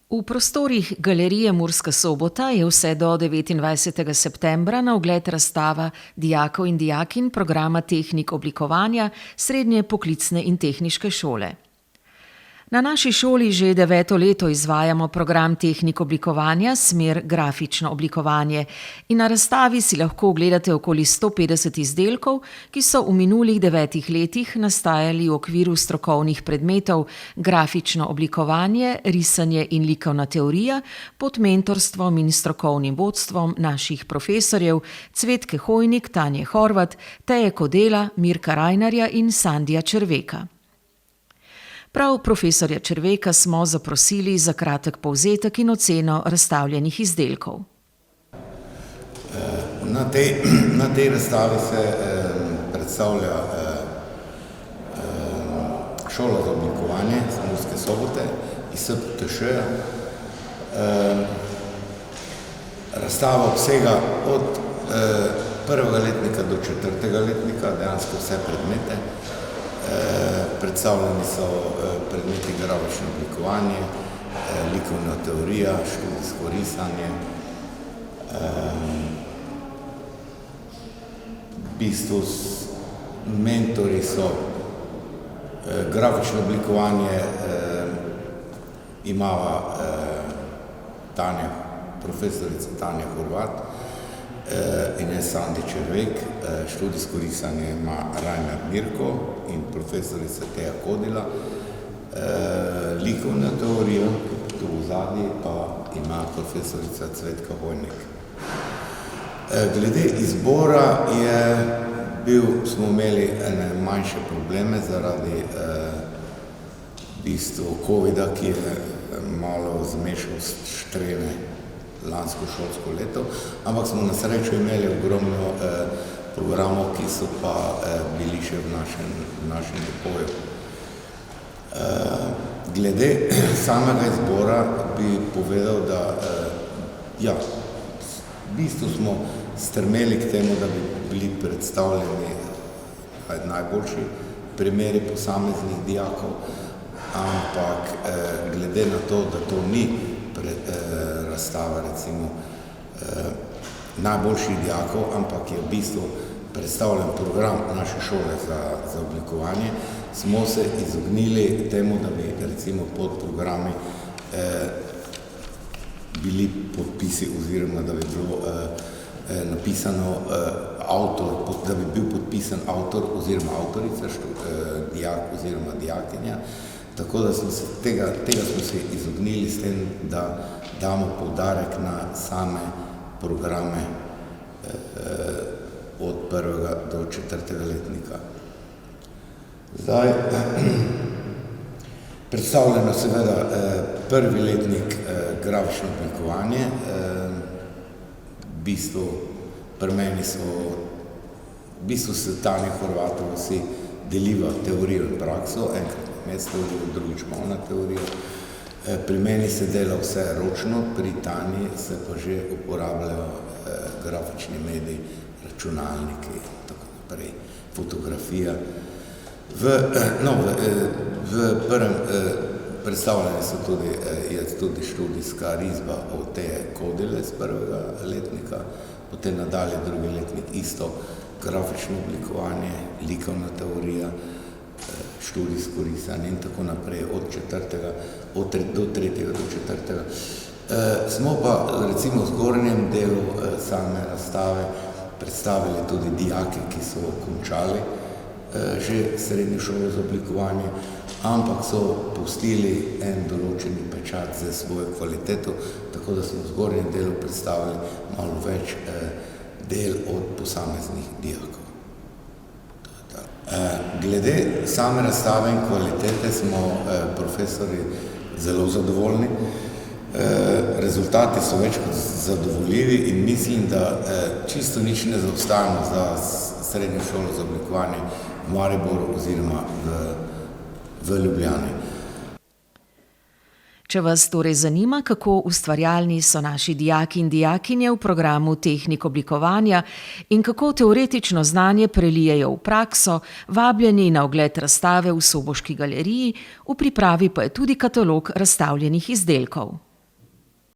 V prostorih Galerije Murska Sobota je vse do 29. septembra na ogled razstava dijakov in dijakinj programa tehnik oblikovanja Srednje poklicne in tehniške šole. Na naši šoli že 9. leto izvajamo program tehnik oblikovanja smer grafično oblikovanje in na razstavi si lahko ogledate okoli 150 izdelkov, ki so v minulih 9 letih nastajali v okviru strokovnih predmetov grafično oblikovanje, risanje in likovna teorija pod mentorstvom in strokovnim vodstvom naših profesorjev Cvetke Hojnik, Tanje Horvat, Teje Kodela, Mirka Rajnarja in Sandija Červeka. Prav profesorja Červeka smo zaprosili za kratek povzetek in oceno razstavljenih izdelkov. Na tej razstavi se predstavlja šola za oblikovanje iz Murske Sobote, iz SPTŠ. Razstava obsega od prvega letnika do 4. letnika, dejansko vse predmete. Predstavljeni so predmeti grafično oblikovanje, likovna teorija, študijsko risanje, v bistvu mentori so grafično oblikovanje imava Tanja, profesorica Tanja Horvat in jaz Sandi Červek, študijsko risanje ima Rajnar Mirko in profesorica Teja Kodela, likovna teorija, tu v zadnji pa ima profesorica Cvetka Hojnik. Glede izbora smo imeli ene manjše probleme zaradi v bistvu covida, ki je malo zmešal štrene lansko šolsko leto, ampak smo na srečo imeli ogromno programov, ki so pa bili še v našem depoju. Glede samega izbora bi povedal, da v bistvu smo strmeli k temu, da bi bili predstavljeni najboljši primeri posameznih dijakov, ampak glede na to, da to ni razstava recimo najboljših dijakov, ampak je v bistvu predstavljen program naše šole za oblikovanje, smo se izognili temu, da bi recimo pod programi bili podpisi oziroma da bi bilo napisano avtor, da bi bil podpisan avtor oziroma avtorica, dijak oziroma dijakinja. Tako da tega smo se izognili s tem, da damo poudarek na same programe od 1. do 4. letnika. Zdaj, predstavljeno seveda prvi letnik grafično oblikovanje. V bistvu pri meni v bistvu se Tanja Horvatova vsi deliva teorijo in prakso, enkrat jaz teorijo, drugič ona teorijo. Pri meni se dela vse ročno, pri Tanji se pa že uporabljajo grafični mediji, računalniki in tako naprej, fotografija. V prvem predstavljanju je tudi študijska risba od Teje Kodele z 1. letnika, potem nadalje 2. letnik isto grafično oblikovanje, likovna teorija, študijsko risanje in tako naprej od 3. do 4. Smo pa recimo v zgornjem delu same razstave predstavili tudi dijake, ki so končali že srednjo šolo za oblikovanje, ampak so pustili en določeni pečat za svojo kvaliteto, tako da smo v zgornjem delu predstavili malo več del od posameznih dijakov. Glede same razstave in kvalitete smo profesori zelo zadovoljni. Rezultati so več kot zadovoljivi in mislim, da čisto nič ne zaostajamo za srednjo šolo za oblikovanje v Mariboru oziroma v Ljubljani. Če vas torej zanima, kako ustvarjalni so naši dijaki in dijakinje v programu Tehnik oblikovanja in kako teoretično znanje prelijejo v prakso, vabljeni na ogled razstave v Soboški galeriji, v pripravi pa je tudi katalog razstavljenih izdelkov.